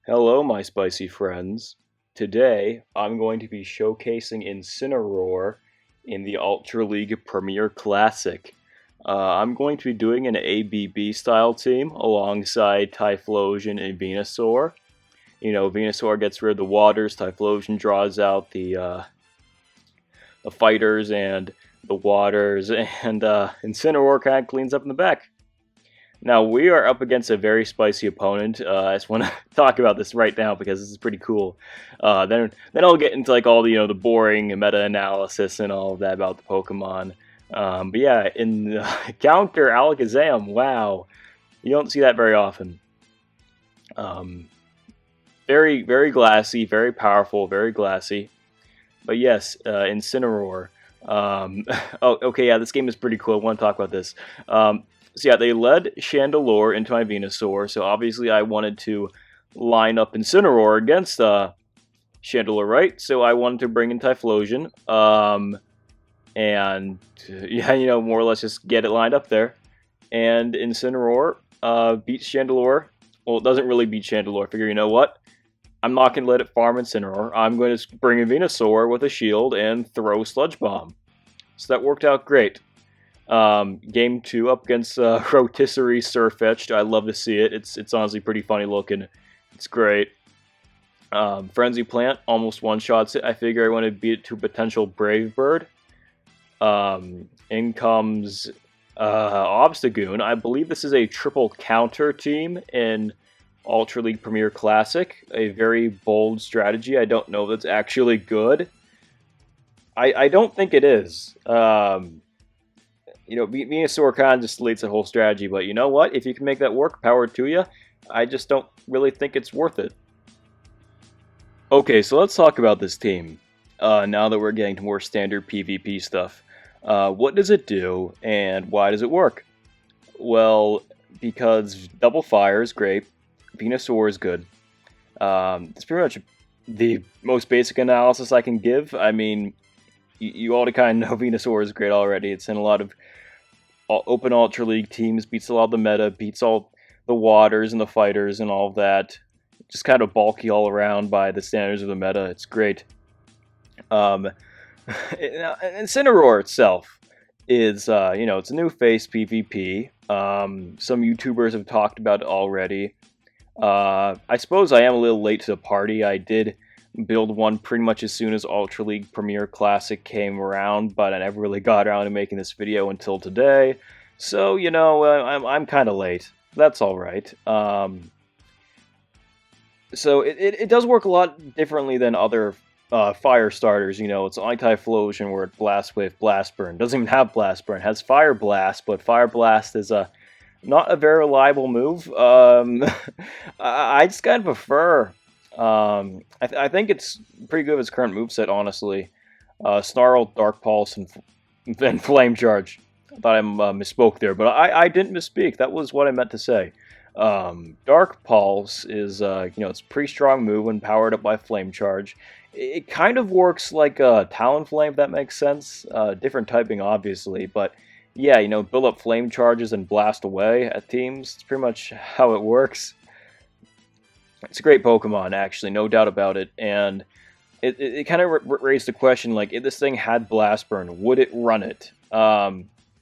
Hello, my spicy friends. Today, I'm going to be showcasing Incineroar in the Ultra League Premier Classic. I'm going to be doing an ABB style team alongside Typhlosion and Venusaur. You know, Venusaur gets rid of the waters, Typhlosion draws out the fighters and the waters, and Incineroar kind of cleans up in the back. Now, we are up against a very spicy opponent. I just want to talk about this right now because this is pretty cool. Then I'll get into like all the the boring meta-analysis and all of that about the Pokemon. But yeah, in Counter Alakazam, wow, you don't see that very often. Very, very glassy, very powerful, very glassy. But yes, Incineroar. Oh, okay, yeah, this game is pretty cool. I want to talk about this. So yeah, they led Chandelure into my Venusaur, so obviously I wanted to line up Incineroar against Chandelure, right? So I wanted to bring in Typhlosion, and yeah, more or less just get it lined up there. And Incineroar beats Chandelure. Well, it doesn't really beat Chandelure. I figure, you know what? I'm not going to let it farm Incineroar. I'm going to bring in Venusaur with a shield and throw Sludge Bomb. So that worked out great. Game 2 up against Rotisserie Surfetched. I love to see it. It's honestly pretty funny looking. It's great. Frenzy Plant almost one-shots it. I figure I want to beat it to a potential Brave Bird. In comes Obstagoon. I believe this is a triple counter team in Ultra League Premier Classic. A very bold strategy. I don't know if it's actually good. I don't think it is. Venusaur kind of just deletes the whole strategy, but you know what? If you can make that work, power to you. I just don't really think it's worth it. Okay, so let's talk about this team. Now that we're getting to more standard PvP stuff. What does it do, and why does it work? Well, because Double Fire is great. Venusaur is good. It's pretty much the most basic analysis I can give. I mean, you already kind of know Venusaur is great already. It's in a lot of open Ultra League teams, beats a lot of the meta, beats all the waters and the fighters and all of that. Just kind of bulky all around by the standards of the meta. It's great. Incineroar itself is, it's a new face PvP. Some YouTubers have talked about it already. I suppose I am a little late to the party. I did build one pretty much as soon as Ultra League Premier Classic came around, but I never really got around to making this video until today. So, I'm kind of late. That's alright. So it does work a lot differently than other fire starters. It's like Typhlosion where it Blast Wave, Blast Burn. Doesn't even have Blast Burn. It has Fire Blast, but Fire Blast is not a very reliable move. I just kind of prefer... I think it's pretty good with its current moveset, honestly. Snarl, Dark Pulse, and Flame Charge. I thought I misspoke there, but I didn't misspeak. That was what I meant to say. Dark Pulse is, it's a pretty strong move when powered up by Flame Charge. It kind of works like a Talonflame, if that makes sense. Different typing, obviously, but yeah, build up Flame Charges and blast away at teams. It's pretty much how it works. It's a great Pokemon, actually, no doubt about it, and it kind of raised the question, like, if this thing had Blast Burn, would it run it? I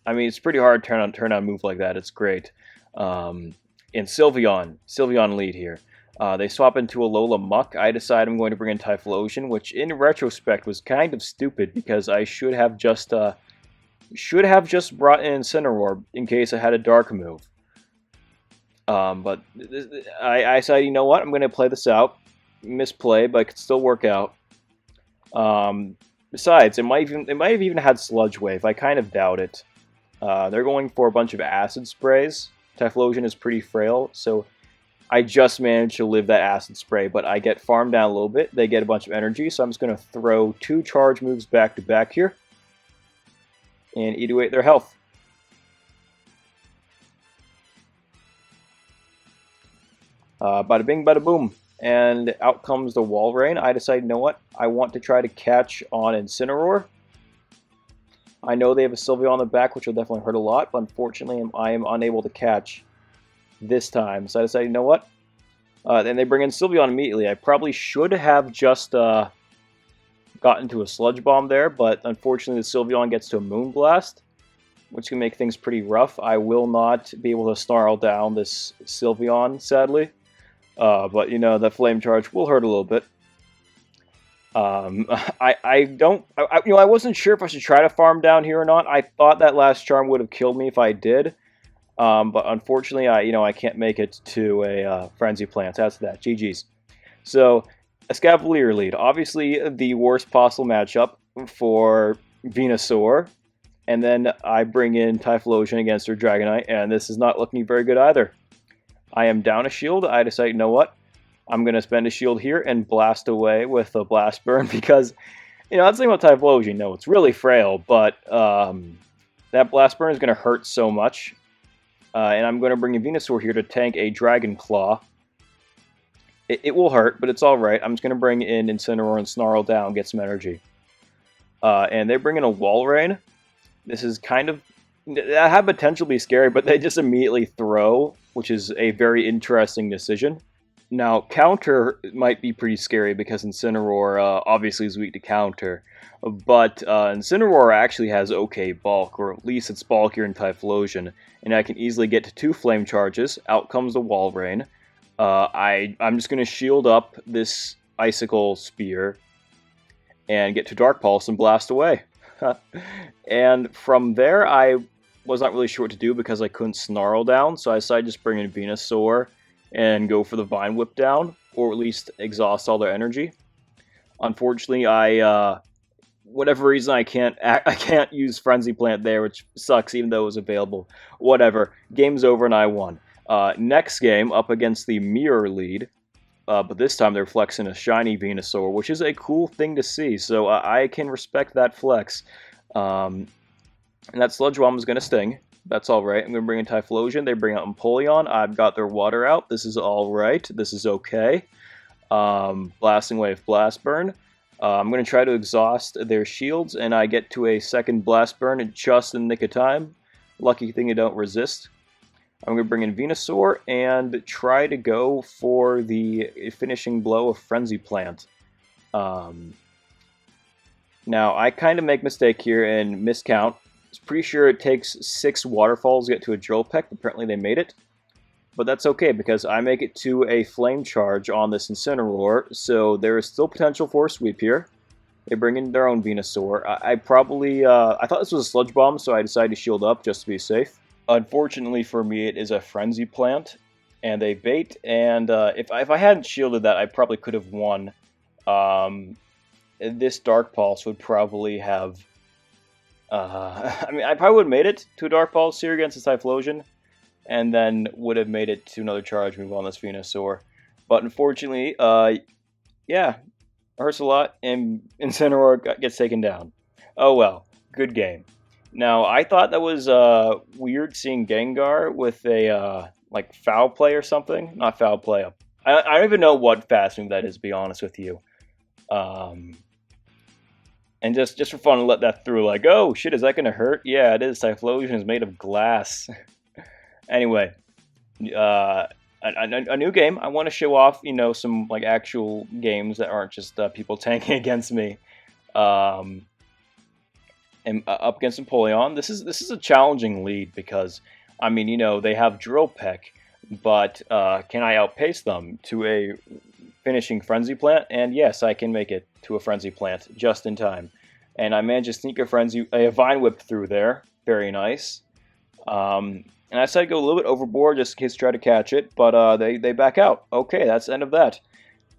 mean, it's pretty hard to turn on a move like that. It's great. And Sylveon lead here. They swap into Alola Muck. I decide I'm going to bring in Typhlosion, which in retrospect was kind of stupid because I should have just brought in Incineroar in case I had a Dark move. But I decided, you know what, I'm going to play this out. Misplay, but it could still work out. Besides, it might have even had Sludge Wave. I kind of doubt it. They're going for a bunch of Acid Sprays. Typhlosion is pretty frail, so I just managed to live that Acid Spray, but I get farmed down a little bit. They get a bunch of energy, so I'm just going to throw 2 charge moves back to back here and eat away at their health. Bada bing, bada boom. And out comes the Wall Rain. I decide, you know what? I want to try to catch on Incineroar. I know they have a Sylveon on the back, which will definitely hurt a lot, but unfortunately I am unable to catch this time. So I decided, you know what? Then they bring in Sylveon immediately. I probably should have just gotten to a Sludge Bomb there, but unfortunately the Sylveon gets to a Moonblast, which can make things pretty rough. I will not be able to snarl down this Sylveon, sadly. But, you know, the Flame Charge will hurt a little bit. I wasn't sure if I should try to farm down here or not. I thought that last charm would have killed me if I did. But unfortunately, I can't make it to a Frenzy Plant. That's that. GG's. So, Escavalier lead. Obviously, the worst possible matchup for Venusaur. And then I bring in Typhlosion against her Dragonite, and this is not looking very good either. I am down a shield. I decide, you know what? I'm going to spend a shield here and blast away with a Blast Burn because, that's the thing about Typhlosion. No, it's really frail, but that Blast Burn is going to hurt so much. And I'm going to bring a Venusaur here to tank a Dragon Claw. It will hurt, but it's alright. I'm just going to bring in Incineroar and Snarl down, get some energy. And they bring in a Walrein. This is kind of... that had potential to be scary, but they just immediately throw, which is a very interesting decision. Now, counter might be pretty scary because Incineroar obviously is weak to counter, but Incineroar actually has okay bulk, or at least it's bulkier than Typhlosion, and I can easily get to 2 Flame Charges. Out comes the Walrein. I'm just going to shield up this Icicle Spear and get to Dark Pulse and blast away. And from there, I was not really sure what to do because I couldn't Snarl down, so I decided to just bring in Venusaur and go for the Vine Whip down, or at least exhaust all their energy. Unfortunately, whatever reason, I can't use Frenzy Plant there, which sucks, even though it was available. Whatever. Game's over and I won. Next game, up against the Mirror lead, but this time they're flexing a shiny Venusaur, which is a cool thing to see, so I can respect that flex. And that Sludge Bomb is going to sting. That's alright. I'm going to bring in Typhlosion. They bring out Empoleon. I've got their water out. This is alright. This is okay. Blasting Wave, Blast Burn. I'm going to try to exhaust their shields, and I get to a second Blast Burn just in the nick of time. Lucky thing I don't resist. I'm going to bring in Venusaur and try to go for the finishing blow of Frenzy Plant. Now, I kind of make a mistake here and miscount. I was pretty sure it takes 6 waterfalls to get to a Drill Peck. Apparently they made it. But that's okay, because I make it to a Flame Charge on this Incineroar, so there is still potential for a sweep here. They bring in their own Venusaur. I thought this was a Sludge Bomb, so I decided to shield up just to be safe. Unfortunately for me, it is a Frenzy Plant, and they bait, and if I hadn't shielded that, I probably could have won. This Dark Pulse would probably have... I probably would have made it to a Dark Pulse here against the Typhlosion, and then would have made it to another charge move on this Venusaur. But unfortunately, yeah, it hurts a lot, and Incineroar gets taken down. Oh well, good game. Now, I thought that was weird seeing Gengar with a, like, foul play or something. Not foul play. I don't even know what fast move that is, to be honest with you. And just for fun, let that through, like, oh, shit, is that going to hurt? Yeah, it is. Typhlosion is made of glass. Anyway, a new game. I want to show off, some, like, actual games that aren't just people tanking against me. And up against Empoleon. This is a challenging lead because, they have Drill Peck, but can I outpace them to a finishing Frenzy Plant? And yes, I can make it to a Frenzy Plant just in time. And I managed to sneak a Vine Whip through there. Very nice. And I decided to go a little bit overboard just in case to try to catch it, but they back out. Okay, that's the end of that.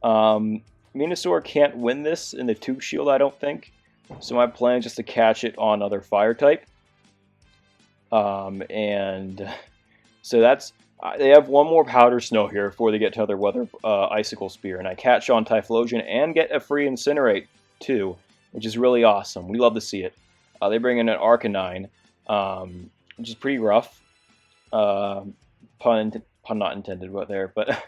Venusaur can't win this in the 2 shield, I don't think. So my plan is just to catch it on other fire type. And so that's... they have one more Powder Snow here before they get to another Weather Icicle Spear. And I catch on Typhlosion and get a free Incinerate, too, which is really awesome. We love to see it. They bring in an Arcanine, which is pretty rough. Pun not intended there, but...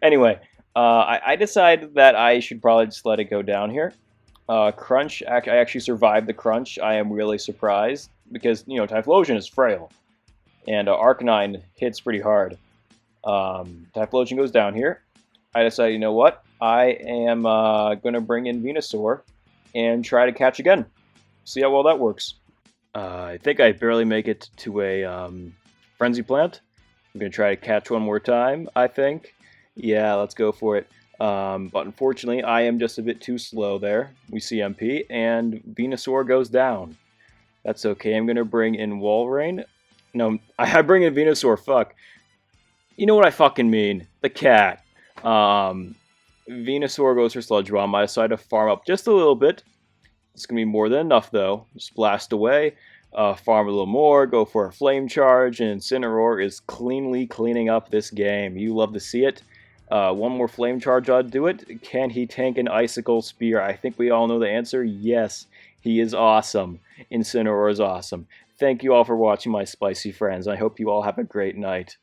Anyway, I decided that I should probably just let it go down here. Crunch, I actually survived the Crunch. I am really surprised because, Typhlosion is frail. And Arcanine hits pretty hard. Typhlosion goes down here. I decided, you know what? I am going to bring in Venusaur and try to catch again. See how well that works. I think I barely make it to a Frenzy Plant. I'm going to try to catch one more time, I think. Yeah, let's go for it. But unfortunately, I am just a bit too slow there. We see MP, and Venusaur goes down. That's okay. I'm going to bring in Walrein. No, I bring in Venusaur. Fuck. You know what I fucking mean. The cat. Venusaur goes for Sludge Bomb. I decide to farm up just a little bit. It's going to be more than enough, though. Just blast away. Farm a little more. Go for a Flame Charge. And Incineroar is cleanly cleaning up this game. You love to see it. One more Flame Charge ought to do it. Can he tank an Icicle Spear? I think we all know the answer. Yes. He is awesome. Incineroar is awesome. Thank you all for watching, my spicy friends. I hope you all have a great night.